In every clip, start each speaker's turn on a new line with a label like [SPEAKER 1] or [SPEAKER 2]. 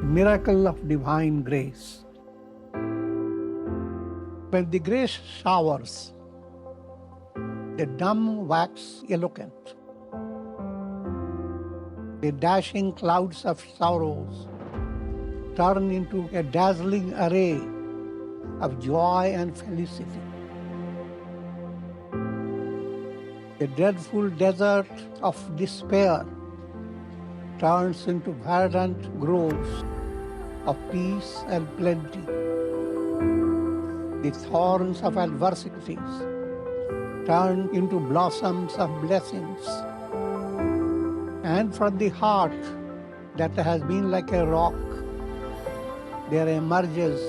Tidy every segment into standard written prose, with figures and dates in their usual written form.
[SPEAKER 1] miracle of divine grace. When the grace showers, the dumb wax eloquent. The dashing clouds of sorrows turn into a dazzling array of joy and felicity. The dreadful desert of despair turns into verdant groves of peace and plenty. The thorns of adversities turn into blossoms of blessings. And from the heart that has been like a rock, there emerges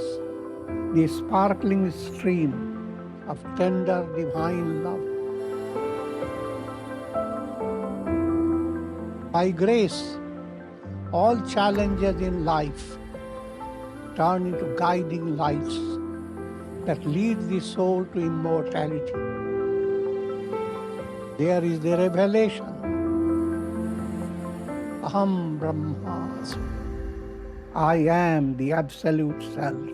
[SPEAKER 1] the sparkling stream of tender divine love. By grace, all challenges in life turn into guiding lights that lead the soul to immortality. There is the revelation, Aham Brahmasmi, I am the Absolute Self.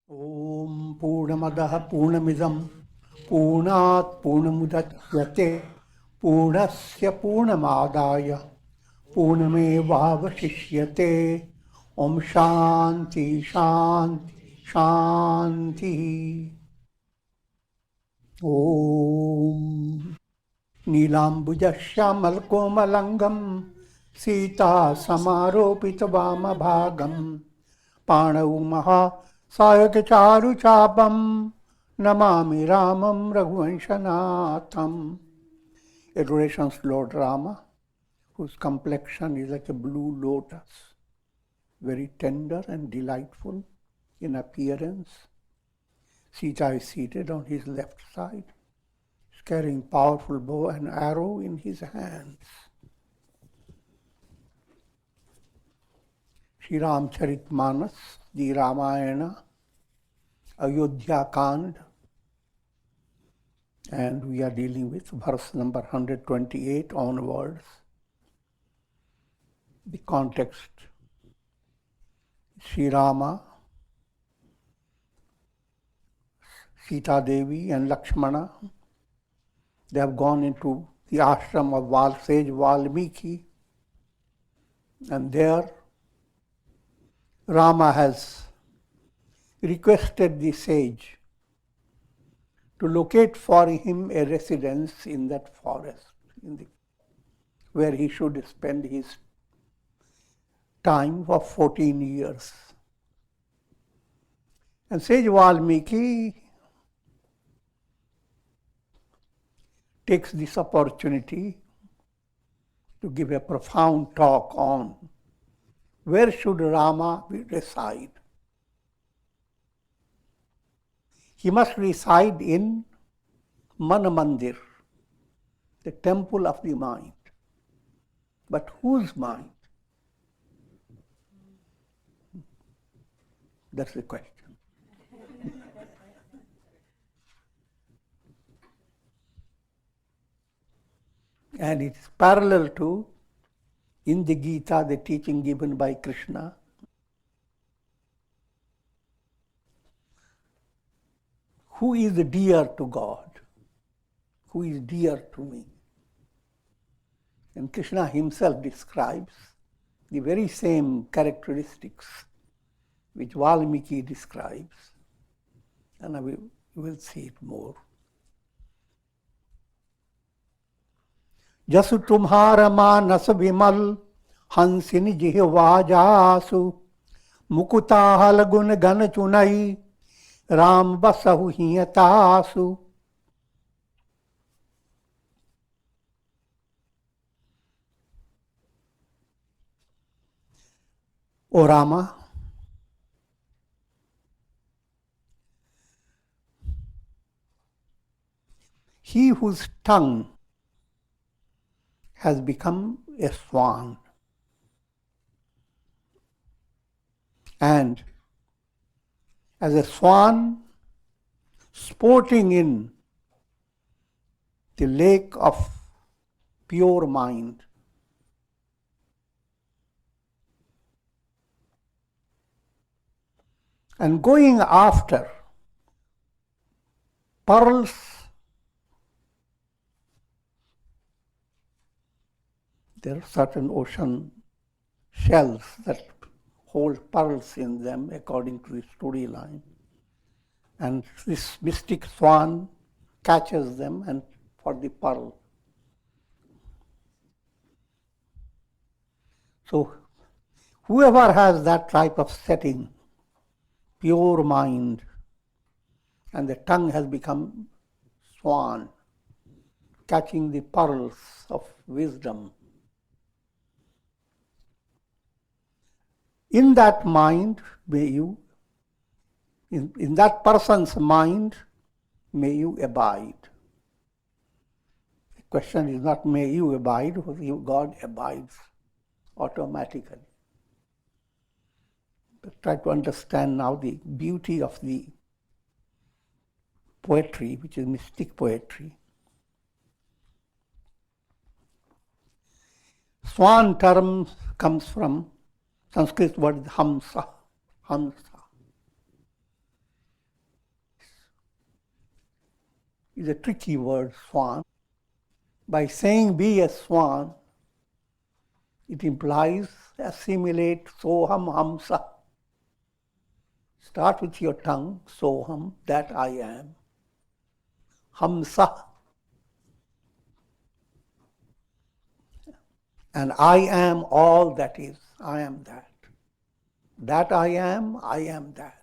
[SPEAKER 1] Om Purnamadaha Purnamidam Purnat Purnamudachyate Purnasya Purnamadaya Purnamevavashishyate Om Shanti Shanti Shanti. Om Nilambuja Komalangam Sita Samaropita Vama Bhagam Panau Maha Sayakacharu Chapam Namami Ramam Raghuvanshanatham. Adorations Lord Rama, whose complexion is like a blue lotus, very tender and delightful in appearance. Sita is seated on his left side, carrying powerful bow and arrow in his hands. Shri Ramcharitmanas, the Ramayana, Ayodhya Kanda, and we are dealing with verse number 128 onwards. The context: Shri Rama, Sita Devi and Lakshmana, they have gone into the ashram of Sage Valmiki, and there Rama has requested the sage to locate for him a residence in that forest, where he should spend his time of 14 years. And Sage Valmiki takes this opportunity to give a profound talk on where should Rama reside. He must reside in Mana Mandir, the temple of the mind. But whose mind? That's the question. And it is parallel to, in the Gita, the teaching given by Krishna. Who is dear to God? Who is dear to me? And Krishna himself describes the very same characteristics which Valmiki describes. and we will see it more. जसु तुम्हारा मानस विमल Hanshin जिह्वा जासु मुकुताहल गुण गण चुनई Ram बसहु हियतासु. O Rama, he whose tongue has become a swan, and as a swan sporting in the lake of pure mind, and going after pearls there are certain ocean shells that hold pearls in them according to the storyline. And this mystic swan catches them and for the pearl. So whoever has that type of setting, pure mind, and the tongue has become swan, catching the pearls of wisdom, in that mind, may you, in that person's mind, may you abide. The question is not may you abide, because God abides automatically. But try to understand now the beauty of the poetry, which is mystic poetry. Swan term comes from Sanskrit word hamsa. Hamsa is a tricky word, swan. By saying be a swan, it implies assimilate soham hamsa. Start with your tongue, soham, that I am. Hamsa. And I am all that is. I am that. That I am that.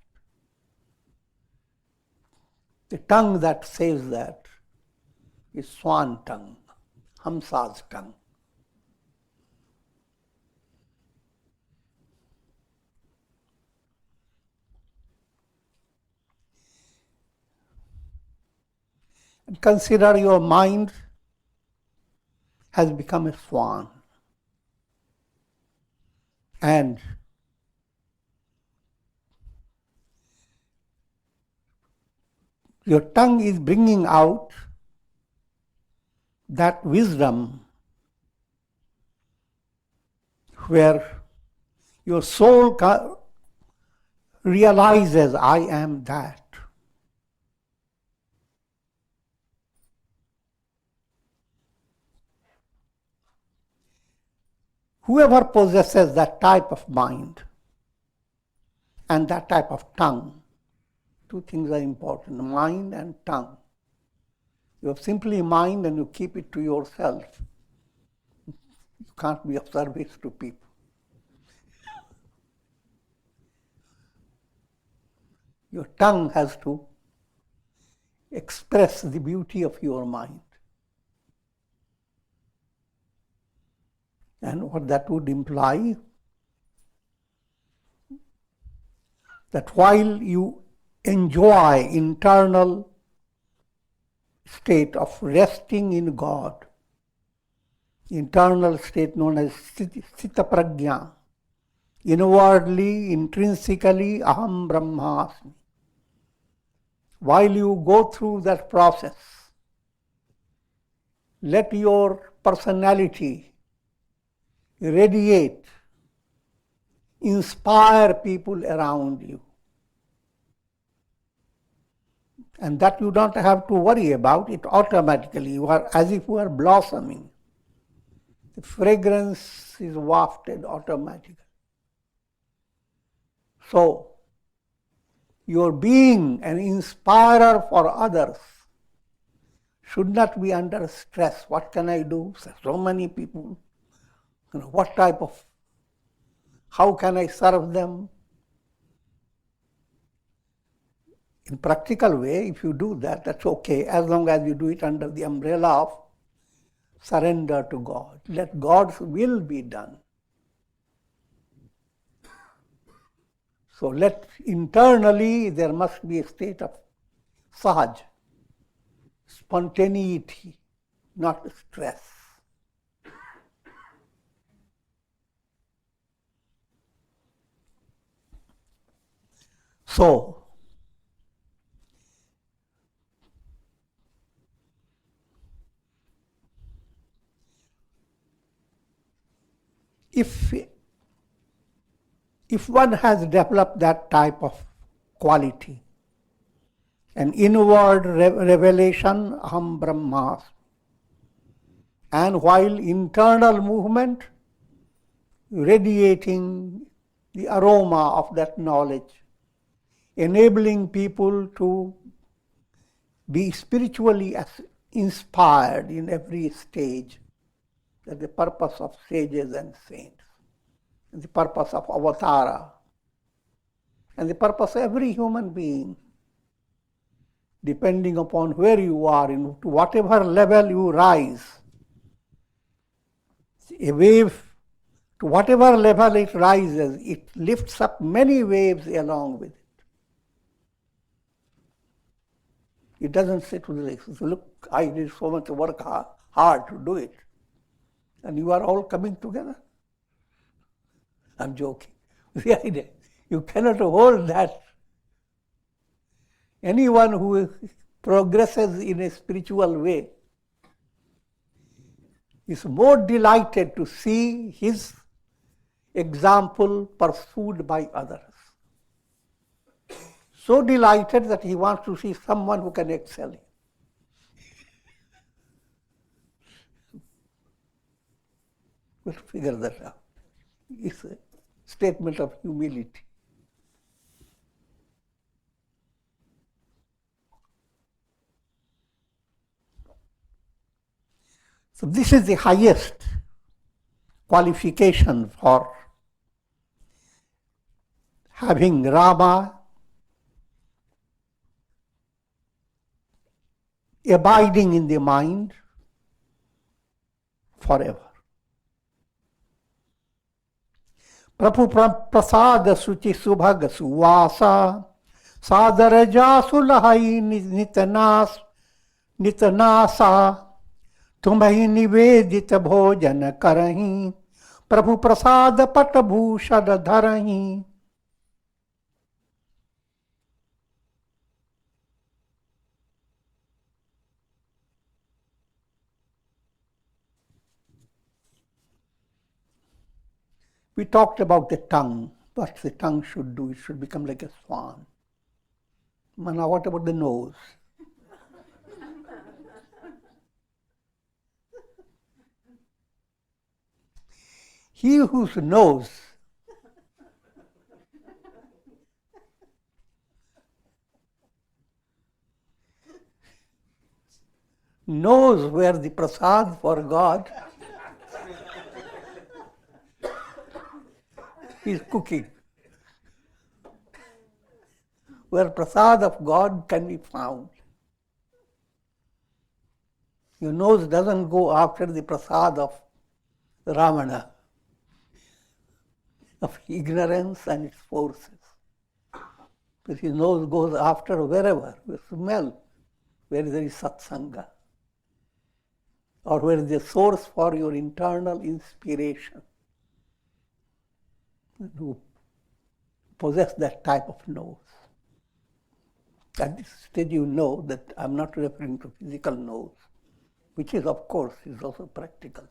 [SPEAKER 1] The tongue that says that is swan tongue, Hamsa's tongue. And consider your mind has become a swan. And your tongue is bringing out that wisdom where your soul realizes I am that. Whoever possesses that type of mind and that type of tongue, two things are important, mind and tongue. You have simply mind and you keep it to yourself. You can't be of service to people. Your tongue has to express the beauty of your mind. And what that would imply, that while you enjoy internal state of resting in God, internal state known as Sthita Prajna, inwardly, intrinsically, Aham Brahmasmi. While you go through that process, let your personality radiate, inspire people around you. And that you don't have to worry about it automatically. You are as if you are blossoming. The fragrance is wafted automatically. So, Your being an inspirer for others should not be under stress. What can I do? So many people. What type of, how can I serve them? In practical way, if you do that, that's okay, as long as you do it under the umbrella of surrender to God. Let God's will be done. So internally there must be a state of sahaj, spontaneity, not stress. So, if one has developed that type of quality, an inward revelation, aham brahmasmi, and while internal movement, radiating the aroma of that knowledge, enabling people to be spiritually inspired in every stage. That's the purpose of sages and saints, and the purpose of avatara, and the purpose of every human being. Depending upon where you are, to whatever level you rise, a wave, to whatever level it rises, it lifts up many waves along with it. It doesn't say to the look, I did so much work hard to do it, and you are all coming together. I'm joking. The idea, you cannot hold that. Anyone who progresses in a spiritual way is more delighted to see his example pursued by others. So delighted that he wants to see someone who can excel him. We'll figure that out. It's a statement of humility. So this is the highest qualification for having Rama abiding in the mind forever. Prabhu prasada suchi subhag suvasa sadara jasulahai nitanasa तुम्हि निवेदित भोजन करहीं प्रभु प्रसाद पट Bhushan धरहीं. We talked about the tongue, what the tongue should do. It should become like a swan. Now what about the nose? He whose nose knows where the prasad for God is cooking, where prasad of God can be found. Your nose doesn't go after the prasad of Ravana, of ignorance and its forces. But his nose goes after wherever, you smell, where there is satsanga, or where is the source for your internal inspiration. To possess that type of nose. At this stage you know that I'm not referring to physical nose, which is of course is also practical.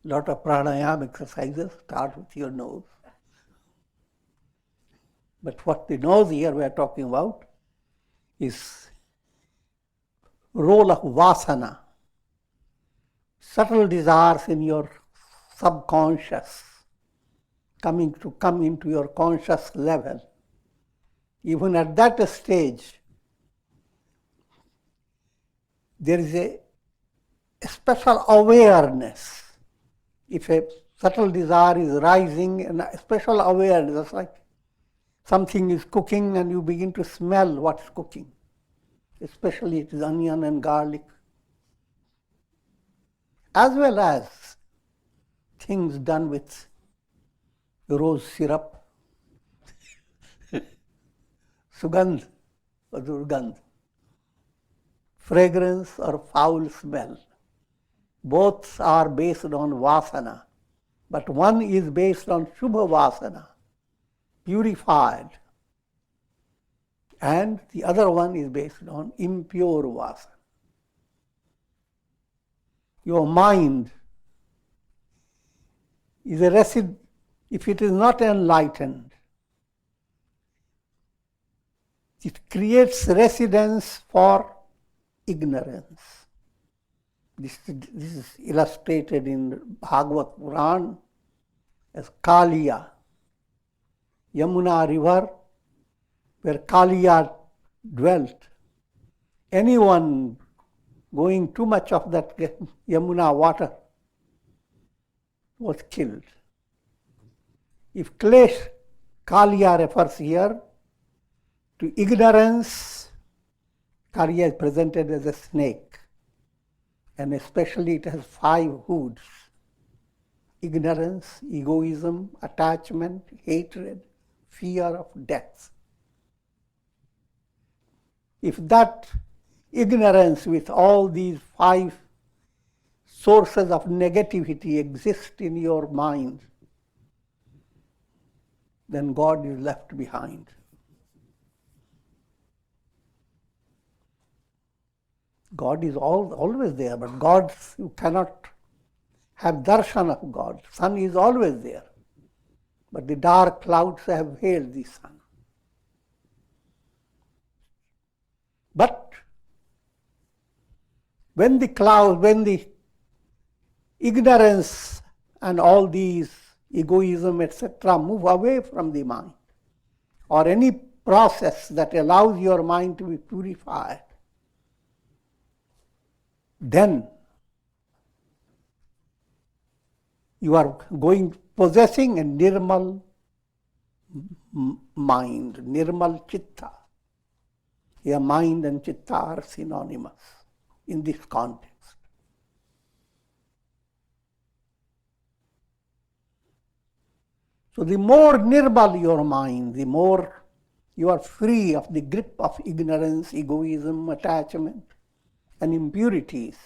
[SPEAKER 1] Lot of pranayama exercises start with your nose. But what the nose here we are talking about is role of vasana, subtle desires in your subconscious come into your conscious level, even at that stage, there is a special awareness. If a subtle desire is rising, and a special awareness, like something is cooking and you begin to smell what's cooking, especially it is onion and garlic, as well as things done with rose syrup, sugandh or durgandh, fragrance or foul smell. Both are based on vasana, but one is based on shubha vasana, purified, and the other one is based on impure vasana. Your mind is a resident. If it is not enlightened, it creates residence for ignorance. This is illustrated in Bhagavad Puran as Kaliya, Yamuna river, where Kaliya dwelt. Anyone going too much of that Yamuna water was killed. If Klesh, Kaliya refers here to ignorance, Kaliya is presented as a snake, and especially it has 5 hoods: ignorance, egoism, attachment, hatred, fear of death. If that ignorance with all these 5 sources of negativity exist in your mind, then God is left behind. God is always there, but you cannot have darshan of God. Sun is always there, but the dark clouds have veiled the sun. But when the ignorance and all these egoism, etc., move away from the mind, or any process that allows your mind to be purified, then you are possessing a nirmal mind, nirmal chitta. Your mind and chitta are synonymous in this context. So the more nirmal your mind, the more you are free of the grip of ignorance, egoism, attachment, and impurities.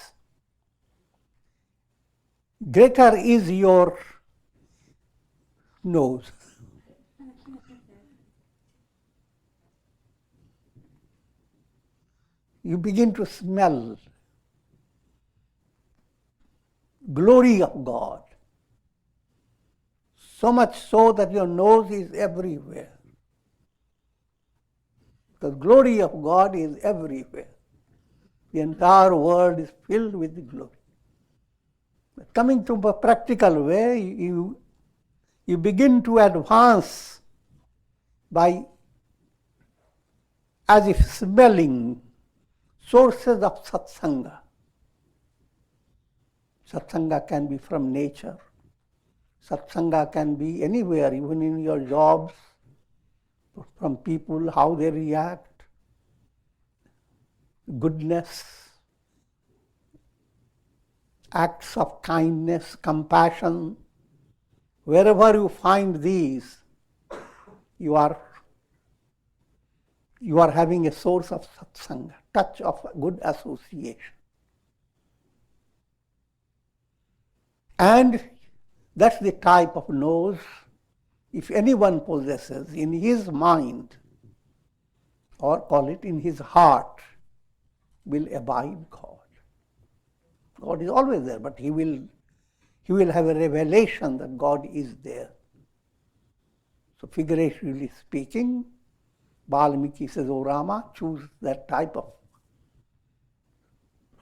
[SPEAKER 1] Greater is your nose. You begin to smell glory of God. So much so that your nose is everywhere. The glory of God is everywhere. The entire world is filled with the glory. But coming to a practical way, you begin to advance by, as if smelling sources of satsanga. Satsanga can be from nature. Satsanga can be anywhere, even in your jobs, from people, how they react, goodness, acts of kindness, compassion. Wherever you find these, you are having a source of satsanga, touch of good association. And that's the type of nose, if anyone possesses in his mind, or call it in his heart, will abide God. God is always there, but he will have a revelation that God is there. So figuratively speaking, Valmiki says, O Rama, choose that type of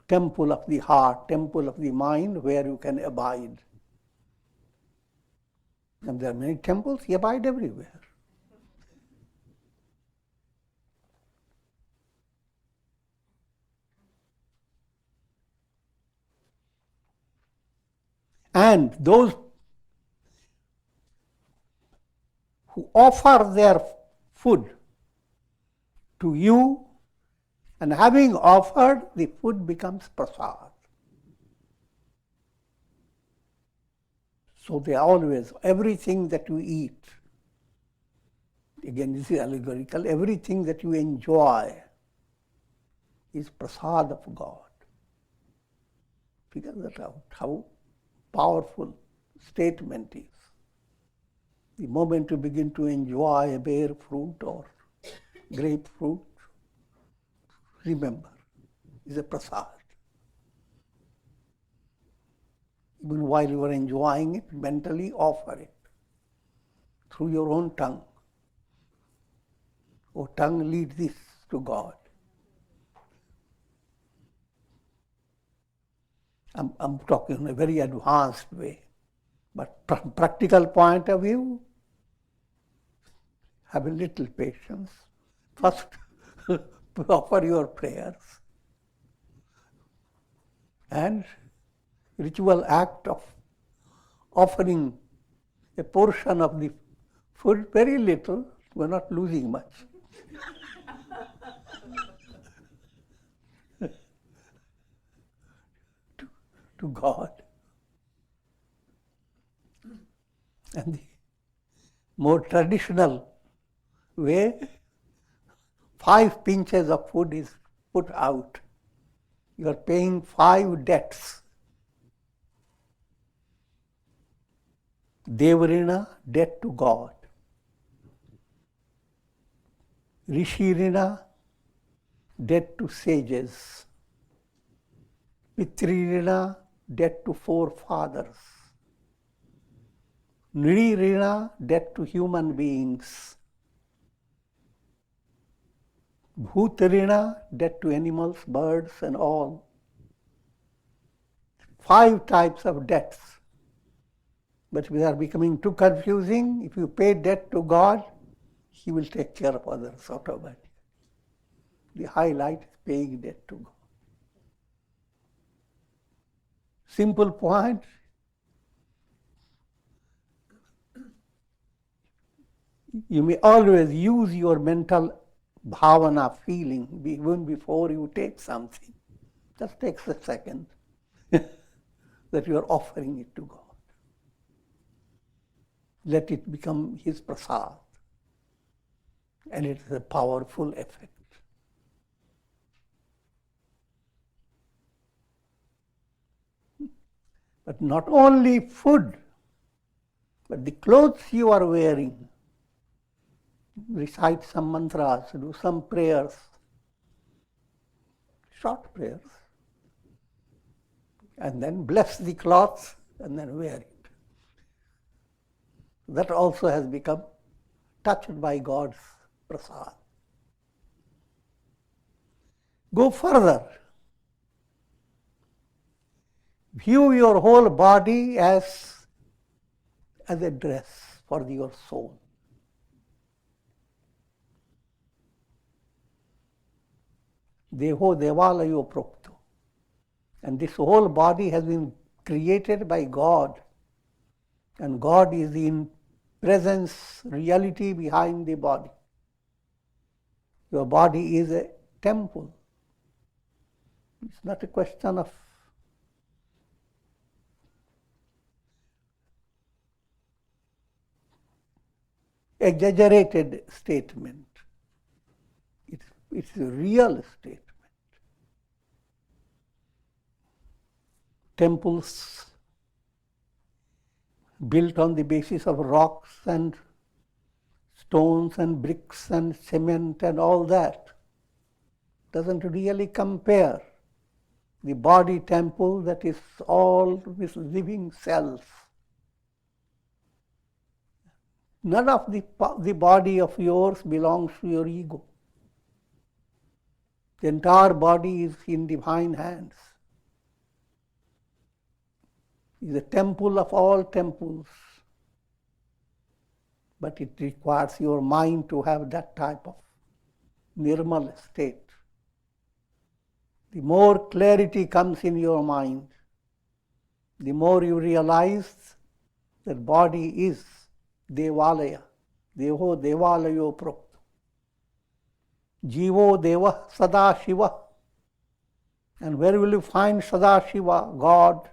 [SPEAKER 1] temple of the heart, temple of the mind, where you can abide. And there are many temples, he abides everywhere. And those who offer their food to you, and having offered, the food becomes prasad. So they always, everything that you eat, again this is allegorical, everything that you enjoy is prasad of God. Figure that out, how powerful statement is. The moment you begin to enjoy a bare fruit or grapefruit, remember, is a prasad. Even while you are enjoying it, mentally offer it through your own tongue. Oh, tongue, lead this to God. I'm talking in a very advanced way, but from practical point of view, have a little patience. First, offer your prayers and ritual act of offering a portion of the food, very little, we're not losing much. to God. And the more traditional way, 5 pinches of food is put out. You are paying 5 debts. Devarina, debt to God. Rishirina, debt to sages. Pitririna, debt to forefathers. Nririna, debt to human beings. Bhutarina, debt to animals, birds and all. 5 types of debts. But we are becoming too confusing. If you pay debt to God, He will take care of others automatically. The highlight is paying debt to God. Simple point. You may always use your mental bhavana feeling even before you take something. Just takes a second that you are offering it to God. Let it become His prasad. And it is a powerful effect. But not only food, but the clothes you are wearing. Recite some mantras, do some prayers, short prayers, and then bless the cloth and then wear it. That also has become touched by God's prasad. Go further. View your whole body as a dress for your soul. Deho devalayo prokto. And this whole body has been created by God. And God is in presence, reality behind the body. Your body is a temple. It's not a question of exaggerated statement. It's a real statement. Temples built on the basis of rocks and stones and bricks and cement and all that doesn't really compare the body temple that is all with living cells. None of the body of yours belongs to your ego. The entire body is in divine hands. It is a temple of all temples. but it requires your mind to have that type of nirmal state. The more clarity comes in your mind, the more you realize that body is Devalaya. Deho Devalayo Prokta. Jivo Deva Sada Shiva. And where will you find Sada Shiva, God?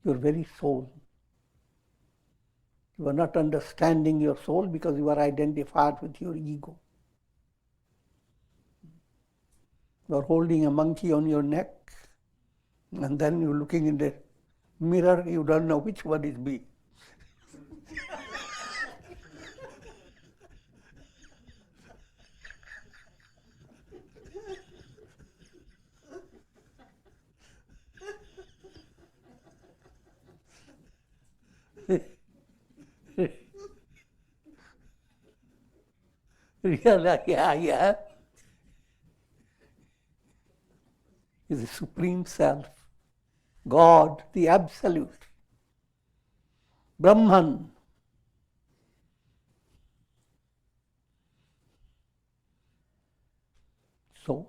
[SPEAKER 1] Your very soul. You are not understanding your soul because you are identified with your ego. You are holding a monkey on your neck, and then you're looking in the mirror, you don't know which one is me. Yeah. Is the Supreme Self, God, the Absolute, Brahman. So, you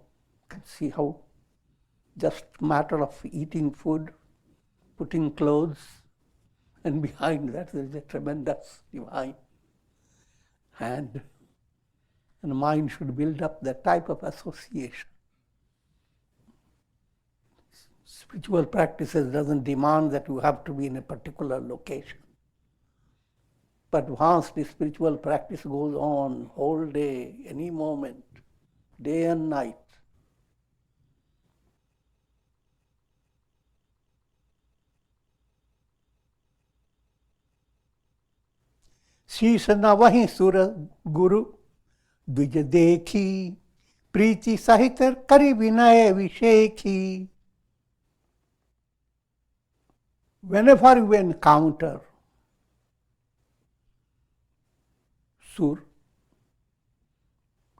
[SPEAKER 1] can see how just matter of eating food, putting clothes, and behind that there is a tremendous divine hand. And the mind should build up that type of association. Spiritual practices doesn't demand that you have to be in a particular location. But once the spiritual practice goes on whole day, any moment, day and night, शीश न वहीं सुर गुरु द्विज देखी प्रीति सहित करि विनय विशेखी. Whenever you encounter Sur,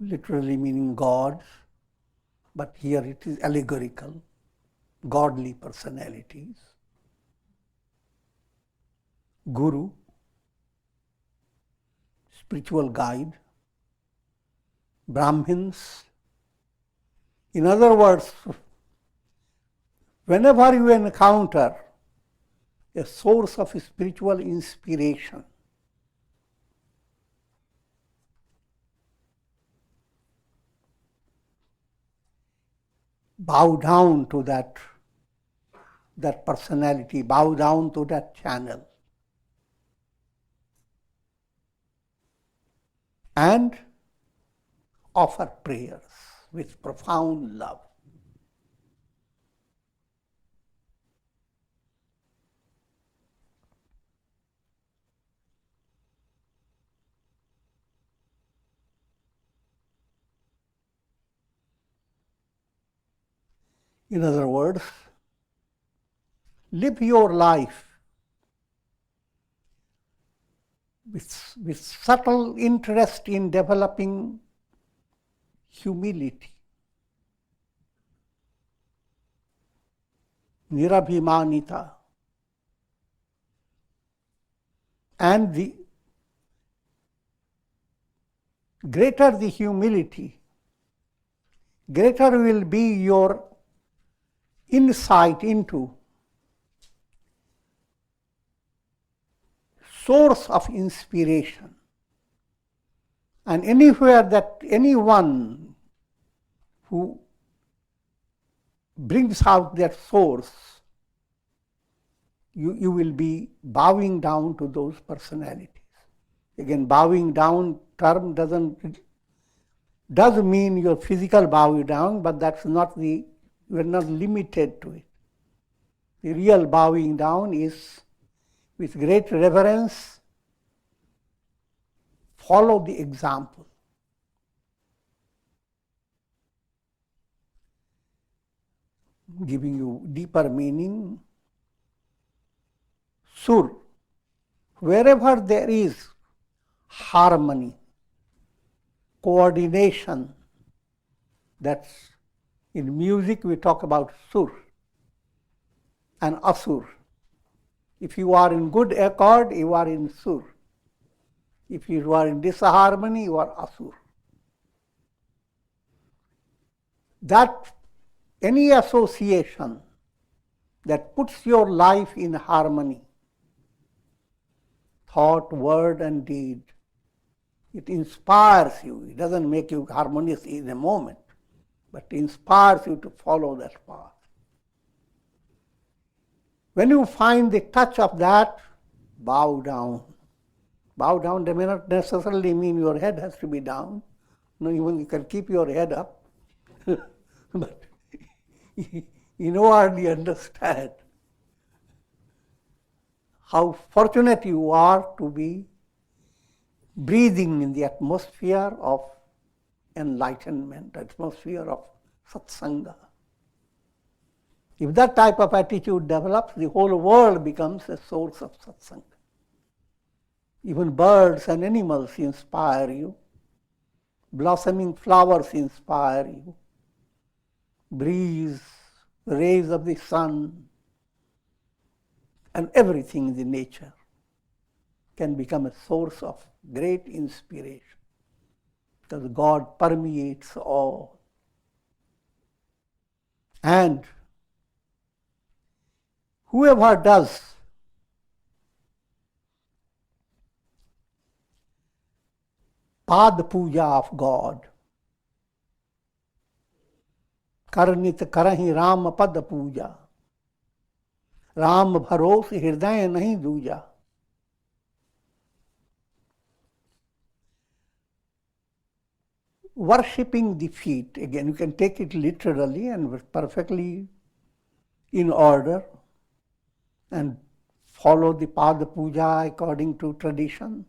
[SPEAKER 1] literally meaning gods, but here it is allegorical, godly personalities. Guru, spiritual guide. Brahmins. In other words, whenever you encounter a source of spiritual inspiration, bow down to that personality, bow down to that channel, and offer prayers with profound love. In other words, live your life with subtle interest in developing humility, nirabhimanita, and the greater the humility, greater will be your insight into source of inspiration. And anywhere that anyone who brings out that source, you will be bowing down to those personalities. Again, bowing down term does mean your physical bowing down, but that's not you are not limited to it. The real bowing down is with great reverence, follow the example. Giving you deeper meaning. Sur, wherever there is harmony, coordination, that's in music we talk about sur and asur. If you are in good accord, you are in sur. If you are in disharmony, you are asur. That any association that puts your life in harmony, thought, word, and deed, it inspires you. It doesn't make you harmonious in a moment, but inspires you to follow that path. When you find the touch of that, bow down. Bow down may not necessarily mean your head has to be down. No, even you can keep your head up. But you hardly understand how fortunate you are to be breathing in the atmosphere of enlightenment, atmosphere of satsanga. If that type of attitude develops, the whole world becomes a source of satsanga. Even birds and animals inspire you. Blossoming flowers inspire you. Breeze, the rays of the sun, and everything in the nature can become a source of great inspiration because God permeates all. And whoever does Pad Puja of God, Karnit Karahi Ram Pad Puja, Ram Bharos Hriday Nahi Duja. Worshipping the feet, again, you can take it literally and perfectly in order and follow the Pada Puja according to tradition.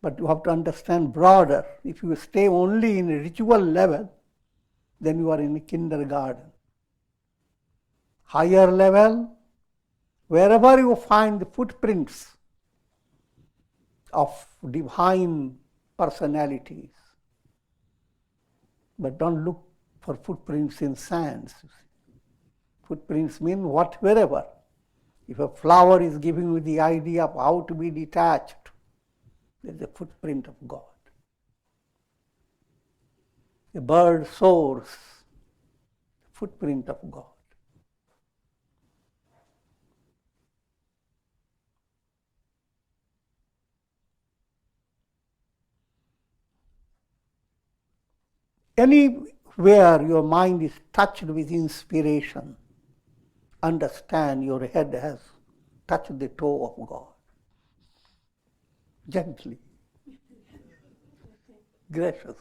[SPEAKER 1] But you have to understand broader. If you stay only in a ritual level, then you are in a kindergarten. Higher level, wherever you find the footprints of divine personalities, but don't look for footprints in sands. Footprints mean wherever. If a flower is giving you the idea of how to be detached, there is a footprint of God. A bird soars, footprint of God. Anywhere your mind is touched with inspiration, understand your head has touched the toe of God. Gently, graciously.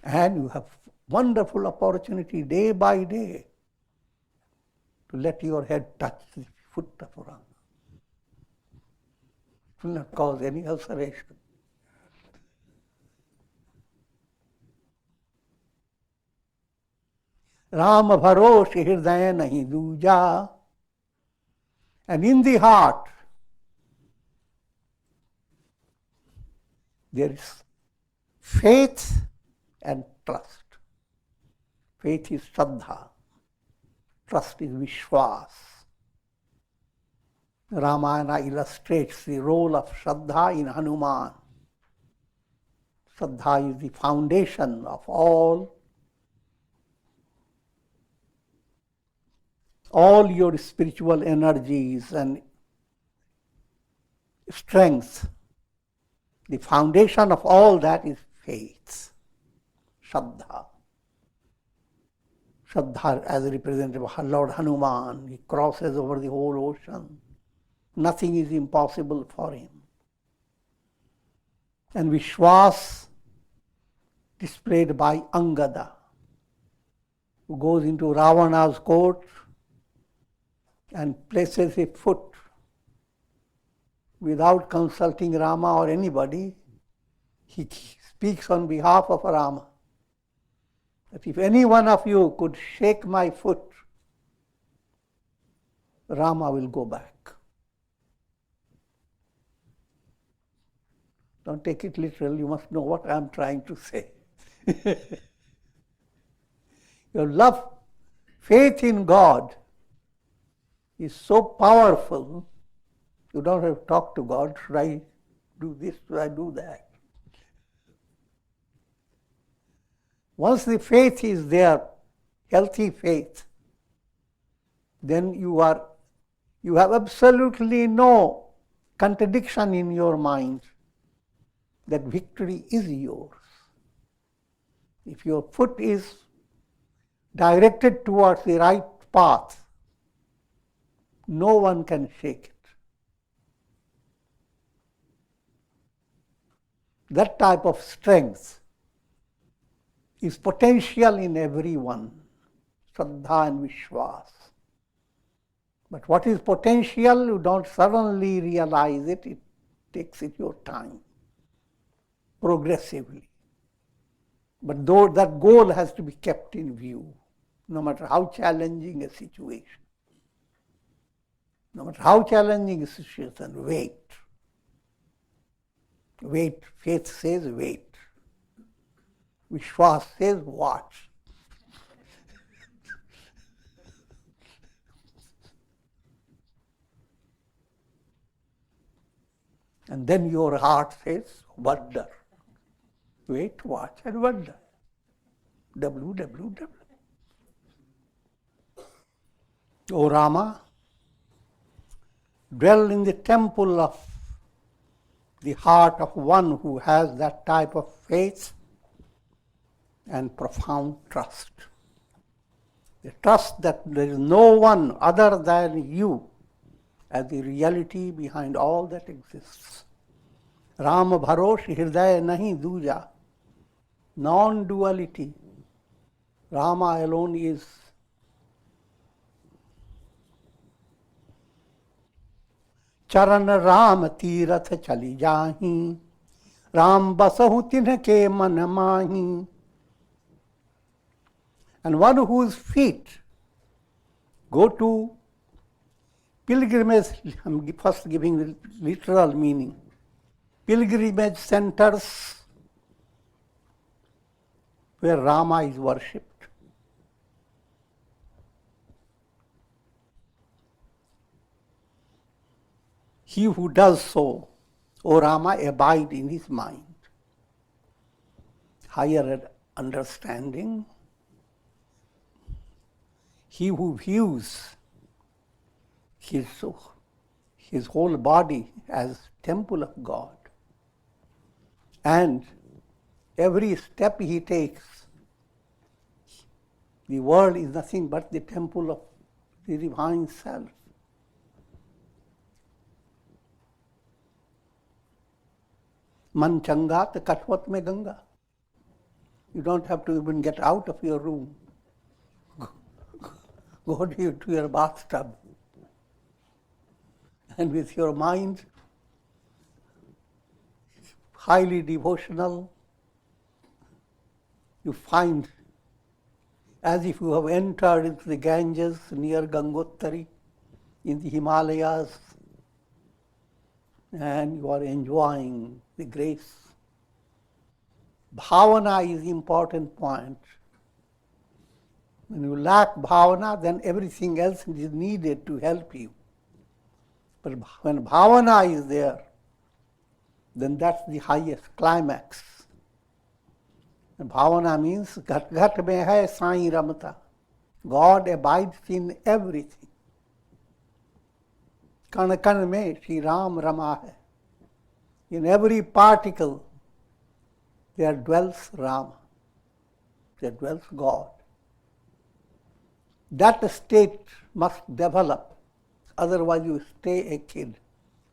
[SPEAKER 1] And you have wonderful opportunity day by day to let your head touch the foot of Rama. It will not cause any ulceration. Ram bharosh hriday nahi duja. And in the heart, there is faith and trust. Faith is Shraddha. Trust is Vishwas. Ramayana illustrates the role of Shraddha in Hanuman. Shraddha is the foundation of all your spiritual energies and strength. The foundation of all that is faith, Shraddha. Shraddha as represented by Lord Hanuman, he crosses over the whole ocean. Nothing is impossible for him. And Vishwas displayed by Angada, who goes into Ravana's court and places a foot without consulting Rama or anybody. He speaks on behalf of Rama. That if any one of you could shake my foot, Rama will go back. Don't take it literal, you must know what I am trying to say. Your love, faith in God is so powerful, you don't have to talk to God, should I do this, should I do that? Once the faith is there, healthy faith, then you have absolutely no contradiction in your mind that victory is yours. If your foot is directed towards the right path, no one can shake it. That type of strength is potential in everyone, Shraddha and Vishwas. But what is potential, you don't suddenly realize it, it takes it your time, progressively. But though that goal has to be kept in view, no matter how challenging a situation. No matter how challenging a situation, wait. Wait, faith says wait. Vishwas says watch. And then your heart says wonder. Wait, watch and wonder. WWW. O Rama, dwell in the temple of the heart of one who has that type of faith and profound trust. The trust that there is no one other than you as the reality behind all that exists. Rama bharosh hridaya nahi duja. Non-duality. Rama alone is. चरण राम तीरथ चली जाही, राम बसहु तिन्ह के मन माही. And one whose feet go to pilgrimage, I'm first giving the literal meaning, pilgrimage centers where Rama is worshipped. He who does so, O Rama, abide in his mind. Higher understanding. He who views his whole body as temple of God. And every step he takes, the world is nothing but the temple of the divine self. Man changa, the kashwat mein Ganga. You don't have to even get out of your room. Go to your bathtub. And with your mind highly devotional, you find as if you have entered into the Ganges near Gangotri in the Himalayas, and you are enjoying the grace. Bhavana is the important point. When you lack bhavana, then everything else is needed to help you. But when bhavana is there, then that's the highest climax. And bhavana means ghat ghat mein hai sai ramta. God abides in everything. Kan kan mein Shri Ram Rama hai. In every particle, there dwells Rama. There dwells God. That state must develop. Otherwise you stay a kid,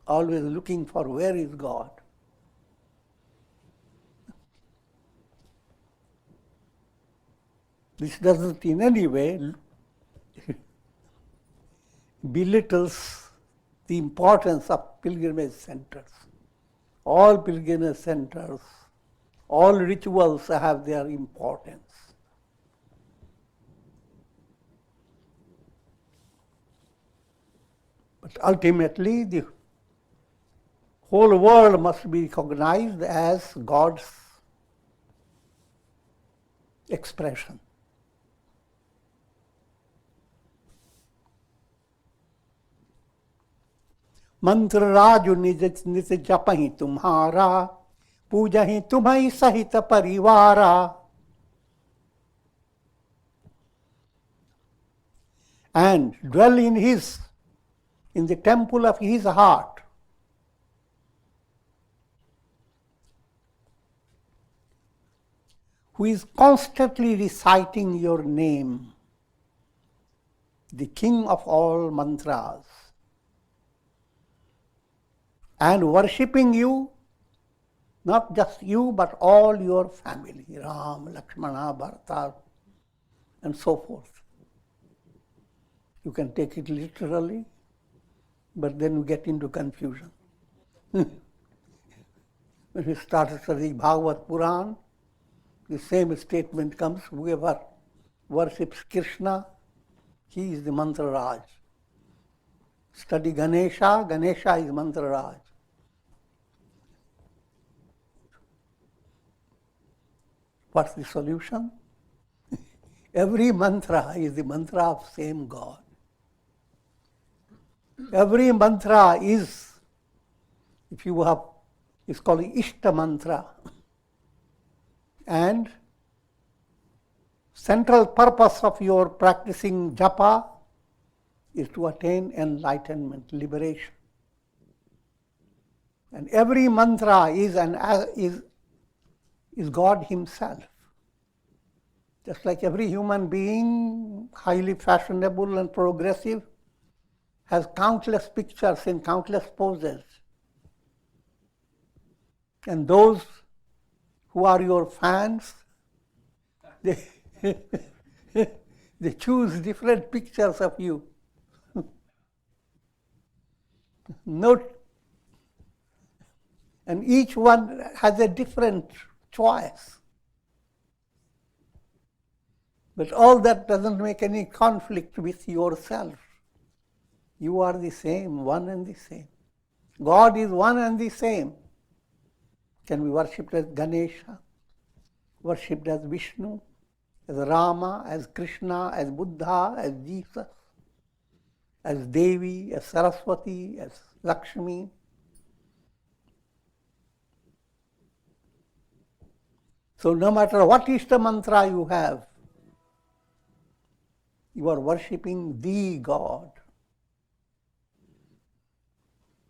[SPEAKER 1] always looking for where is God. This doesn't in any way belittles the importance of pilgrimage centers. All pilgrimage centers, all rituals have their importance. But ultimately, the whole world must be recognized as God's expression. मंत्र राजु निज निज जपहि तुम्हारा, पूजहि तुम्हि सहित परिवारा. And dwell in the temple of his heart. Who is constantly reciting your name, the king of all mantras, and worshipping you, not just you, but all your family, Ram, Lakshmana, Bharata, and so forth. You can take it literally, but then you get into confusion. When we start studying Bhagavad Puran, the same statement comes, whoever worships Krishna, he is the Mantra Raj. Study Ganesha, Ganesha is Mantra Raj. What's the solution? Every mantra is the mantra of same God. Every mantra is, it's called Ishta mantra. And central purpose of your practicing japa is to attain enlightenment, liberation. And every mantra is God Himself. Just like every human being, highly fashionable and progressive, has countless pictures in countless poses. And those who are your fans, they choose different pictures of you. Note, and each one has a different choice. But all that doesn't make any conflict with yourself. You are the same, one and the same. God is one and the same. Can be worshipped as Ganesha, worshipped as Vishnu, as Rama, as Krishna, as Buddha, as Jesus, as Devi, as Saraswati, as Lakshmi. So no matter what Ishta mantra you have, you are worshipping the God.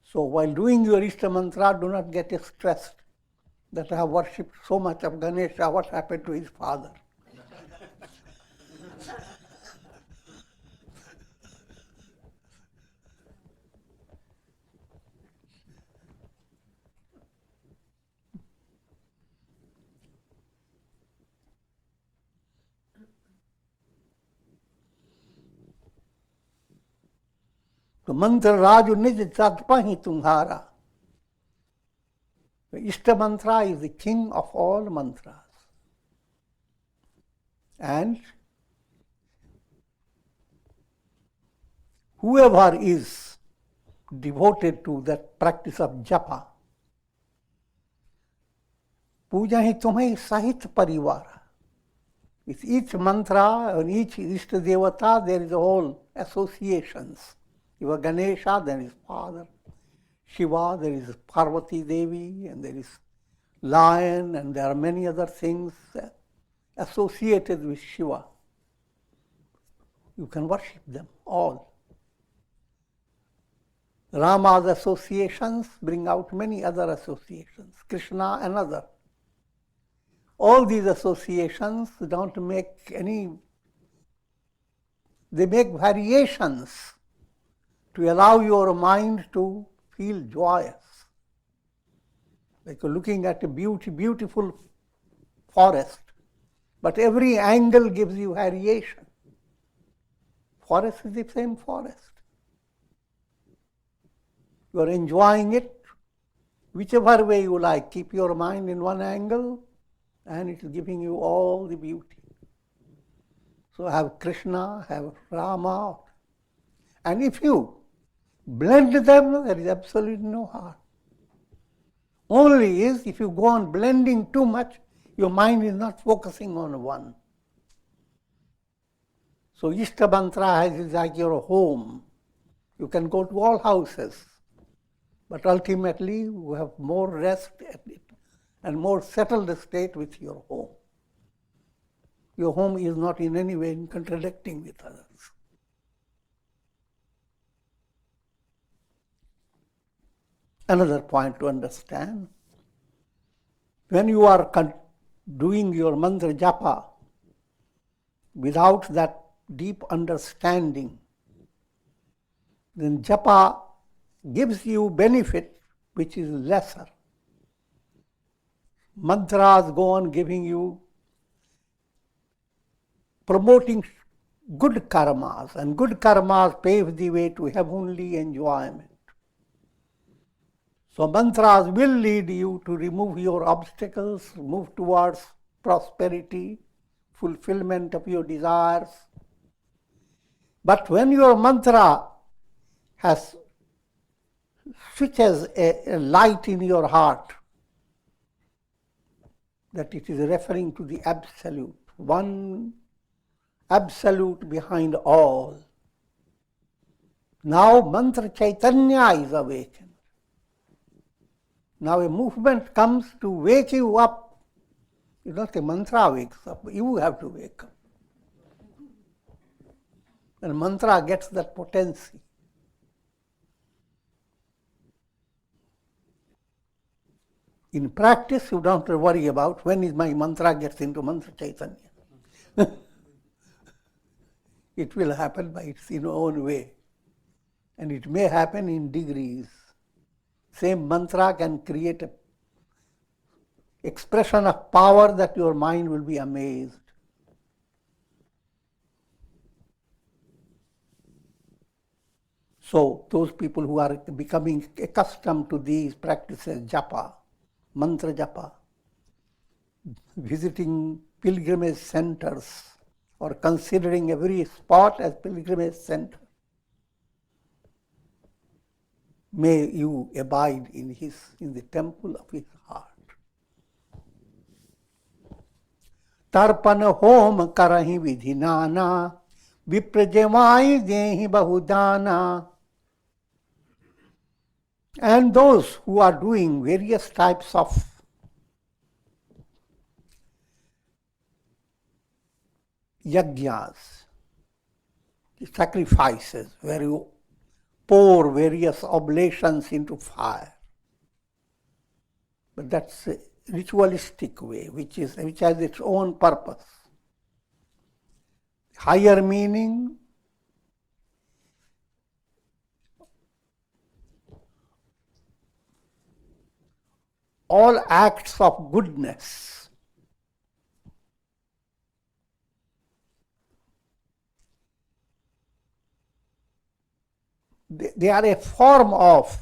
[SPEAKER 1] So while doing your Ishta mantra, do not get stressed that I have worshipped so much of Ganesha, what happened to his father? तो मंत्र राजु निज जपहि तुम्हारा. The Ishta mantra is the king of all mantras. And whoever is devoted to that practice of japa, pujahi tumhi sahit parivara. With each mantra and each Ishta Devata, there is a whole associations. You are Ganesha, there is father. Shiva, there is Parvati Devi, and there is lion, and there are many other things associated with Shiva. You can worship them all. Rama's associations bring out many other associations. Krishna, another. All these associations don't make any, they make variations to allow your mind to feel joyous. Like looking at a beautiful forest, but every angle gives you variation. Forest is the same forest. You are enjoying it whichever way you like. Keep your mind in one angle and it is giving you all the beauty. So have Krishna, have Rama, and if you blend them, there is absolutely no harm. Only is if you go on blending too much, your mind is not focusing on one. So Ishta mantra is like your home. You can go to all houses, but ultimately you have more rest and more settled state with your home. Your home is not in any way contradicting with others. Another point to understand, when you are doing your mantra japa without that deep understanding, then japa gives you benefit which is lesser. Mantras go on giving you, promoting good karmas, and good karmas pave the way to heavenly enjoyment. So mantras will lead you to remove your obstacles, move towards prosperity, fulfillment of your desires. But when your mantra switches a light in your heart, that it is referring to the absolute, one absolute behind all. Now mantra chaitanya is awakened. Now a movement comes to wake you up. It's not a mantra wakes up, you have to wake up. And mantra gets that potency. In practice, you don't worry about when is my mantra gets into mantra chaitanya. It will happen by its own way. And it may happen in degrees. Same mantra can create an expression of power that your mind will be amazed. So those people who are becoming accustomed to these practices, japa, mantra japa, visiting pilgrimage centers or considering every spot as pilgrimage center, may you abide in the temple of his heart. Tarpana hom karahi vidhinana, viprajamai dehi bahudana. And those who are doing various types of yajnas, sacrifices, where you pour various oblations into fire. But that's a ritualistic way, which has its own purpose. Higher meaning, all acts of goodness they are a form of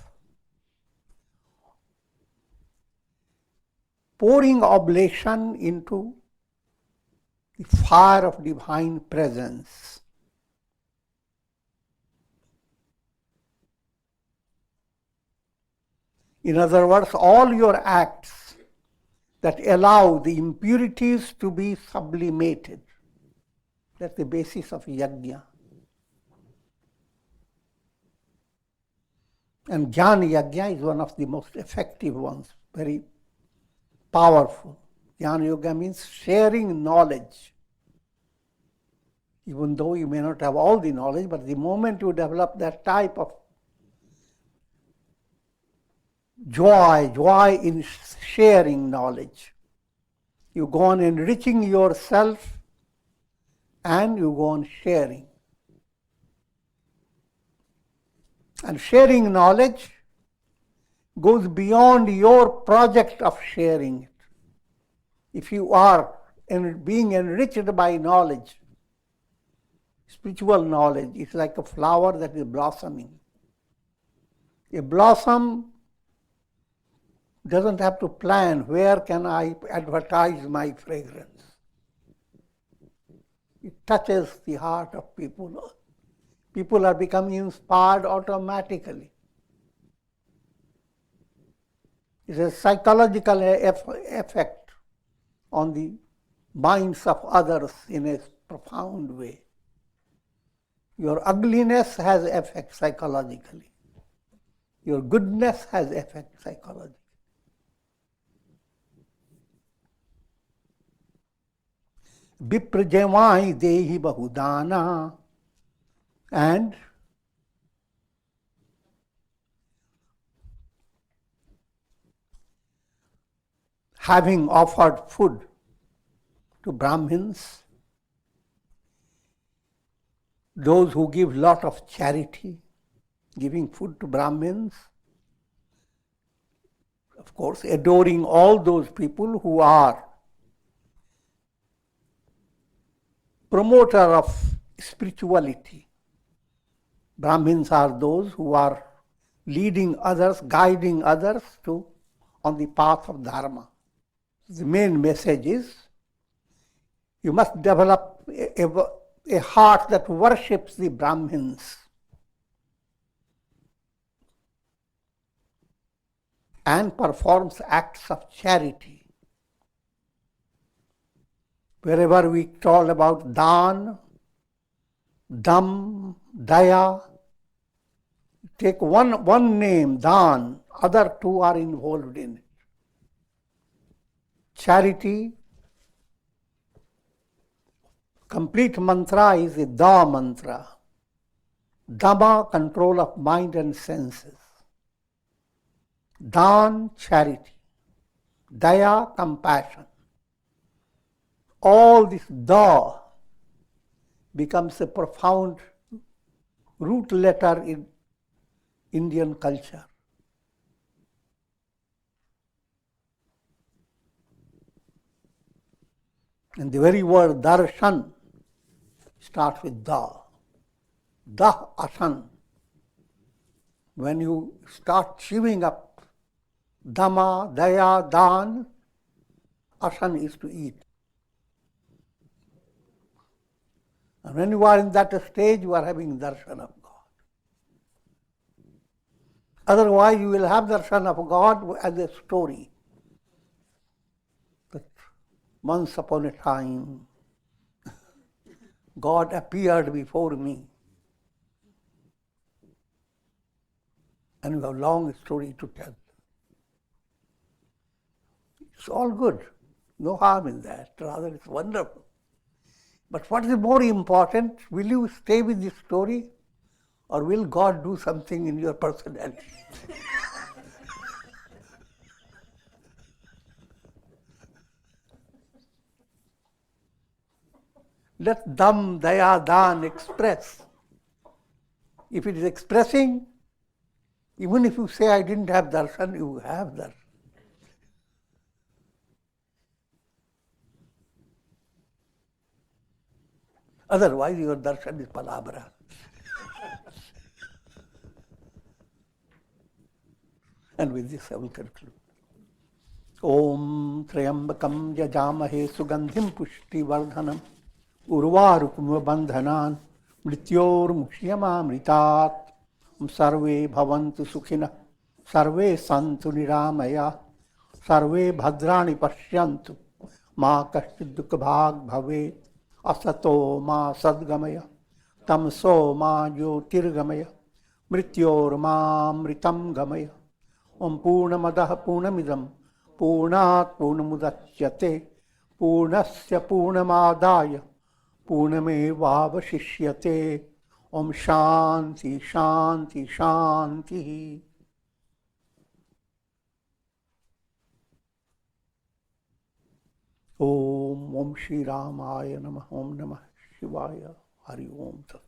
[SPEAKER 1] pouring oblation into the fire of divine presence. In other words, all your acts that allow the impurities to be sublimated, that's the basis of yajna. And jnana yajna is one of the most effective ones, very powerful. Jnana yoga means sharing knowledge. Even though you may not have all the knowledge, but the moment you develop that type of joy in sharing knowledge, you go on enriching yourself and you go on sharing. And sharing knowledge goes beyond your project of sharing it. If you are being enriched by knowledge, spiritual knowledge, it's like a flower that is blossoming. A blossom doesn't have to plan, where can I advertise my fragrance? It touches the heart of people. People are becoming inspired automatically. It's a psychological effect on the minds of others in a profound way. Your ugliness has effect psychologically. Your goodness has effect psychologically. Viprajamai dehi bahudana. And having offered food to Brahmins, those who give lot of charity, giving food to Brahmins, of course, adoring all those people who are promoter of spirituality. Brahmins are those who are leading others, guiding others on the path of dharma. The main message is you must develop a heart that worships the Brahmins and performs acts of charity. Wherever we talk about dan, dham, daya, take one name, dan, other two are involved in it. Charity, complete mantra is a da mantra. Dhamma, control of mind and senses. Dan, charity. Daya, compassion. All this da becomes a profound root letter in Indian culture. And the very word darshan starts with da. Da asan. When you start chewing up dhamma, daya, dan, asan is to eat. And when you are in that stage, you are having darshan of God. Otherwise, you will have darshan of God as a story. That once upon a time, God appeared before me. And you have a long story to tell. It's all good. No harm in that. Rather, it's wonderful. But what is more important, will you stay with this story or will God do something in your personality? Let dham, daya, dan express. If it is expressing, even if you say I didn't have darshan, you have darshan. Otherwise, your darshan is palabra. And with this, I will conclude. Om Trayambakam Yajamahe Sugandhim Pushti Vardhanam Urvarukuma Bandhanan Mrityor Mukshiyama Mritat Sarve Bhavantu Sukhina Sarve Santu Niramaya Sarve Bhadrani Pashyantu Ma Kashchid Dukha Bhag Bhave Asato Ma Sadgamaya Tamso Ma Jyotirgamaya Mrityor Ma Mritam Gamaya Om Purnamadaha Purnamidam Purnat Purnamudachyate Purnasya Purnamadaya Purnamevavashishyate Om Shanti Shanti Shanti. Om Shri Ramaya Namah Om Namah Shivaya Hari Om Tat.